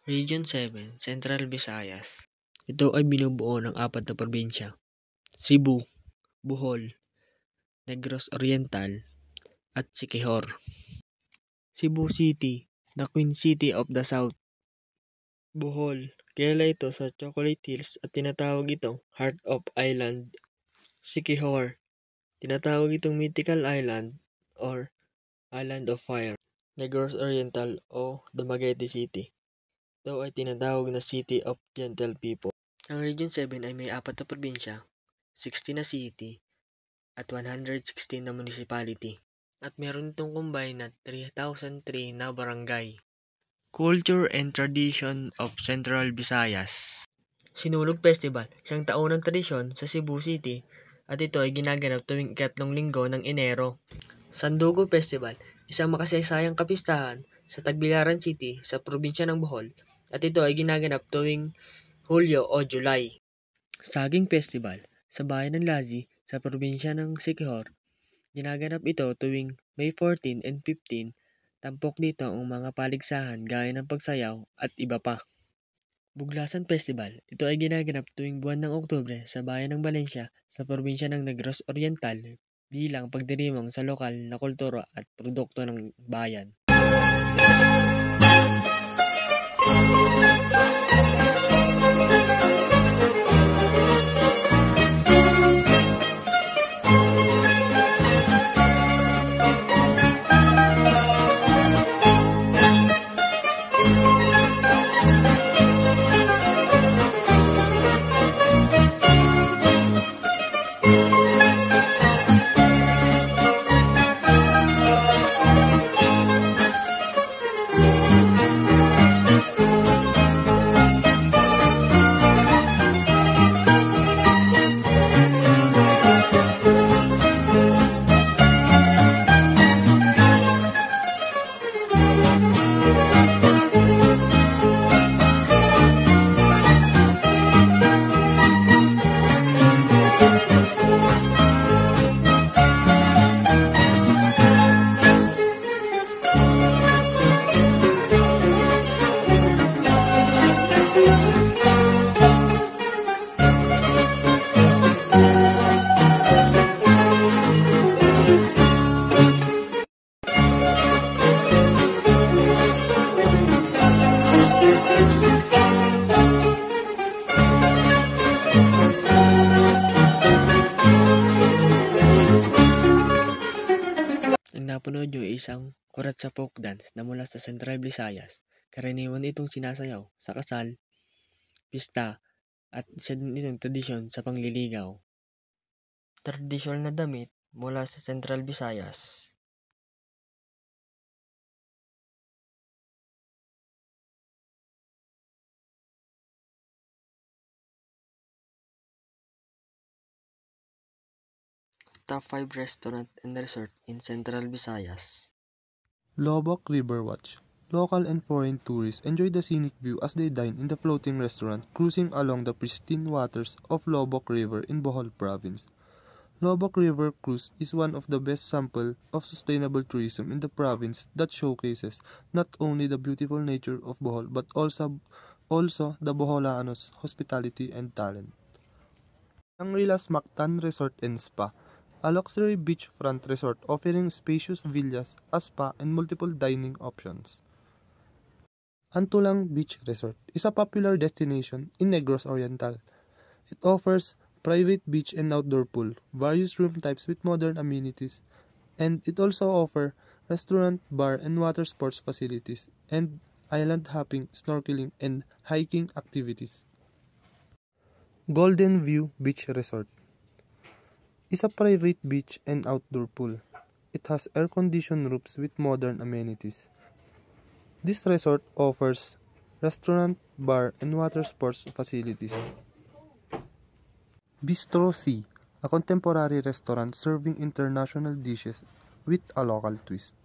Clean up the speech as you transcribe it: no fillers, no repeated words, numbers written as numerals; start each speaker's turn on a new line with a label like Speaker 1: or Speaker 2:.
Speaker 1: Region 7, Central Visayas. Ito ay binubuo ng 4 na probinsya: Cebu, Bohol, Negros Oriental, at Siquijor. Cebu City, the Queen City of the South. Bohol, kilala ito sa Chocolate Hills at tinatawag itong Heart of Island. Siquijor, tinatawag itong Mythical Island or Island of Fire. Negros Oriental o Dumaguete City. Ito ay tinatawag na City of Gentle People. Ang Region 7 ay may 4 na probinsya, 60 na city, at 116 na municipality. At meron itong combined na 3,003 na barangay. Culture and Tradition of Central Visayas. Sinulog Festival, isang taunang tradisyon sa Cebu City at ito ay ginaganap tuwing 3 linggo ng Enero. Sandugo Festival, isang makasaysayang kapistahan sa Tagbilaran City sa probinsya ng Bohol at ito ay ginaganap tuwing Hulyo o July. Saging Festival, sa bayan ng Lazi sa probinsya ng Siquijor. Ginaganap ito tuwing May 14 and 15. Tampok dito ang mga paligsahan gaya ng pagsayaw at iba pa. Buglasan Festival, ito ay ginaganap tuwing buwan ng Oktubre sa bayan ng Valencia sa probinsya ng Negros Oriental bilang pagdiriwang sa lokal na kultura at produkto ng bayan. Napanood nyo isang kurat sa folk dance na mula sa Central Visayas. Karaniwan itong sinasayaw sa kasal, pista, at isa din itong tradisyon sa pangliligaw. Tradisyonal na damit mula sa Central Visayas. Top 5 restaurant and resort in Central Visayas.
Speaker 2: Lobok River Watch. Local and foreign tourists enjoy the scenic view as they dine in the floating restaurant cruising along the pristine waters of Lobok River in Bohol Province. Lobok River Cruise is one of the best sample of sustainable tourism in the province that showcases not only the beautiful nature of Bohol but also the Boholanos' hospitality and talent. Shangri-La's Mactan Resort and Spa, a luxury beachfront resort offering spacious villas, a spa, and multiple dining options. Antulang Beach Resort is a popular destination in Negros Oriental. It offers private beach and outdoor pool, various room types with modern amenities, and it also offers restaurant, bar, and water sports facilities, and island hopping, snorkeling, and hiking activities. Golden View Beach Resort is a private beach and outdoor pool. It has air-conditioned rooms with modern amenities. This resort offers restaurant, bar, and water sports facilities. Bistro C, a contemporary restaurant serving international dishes with a local twist.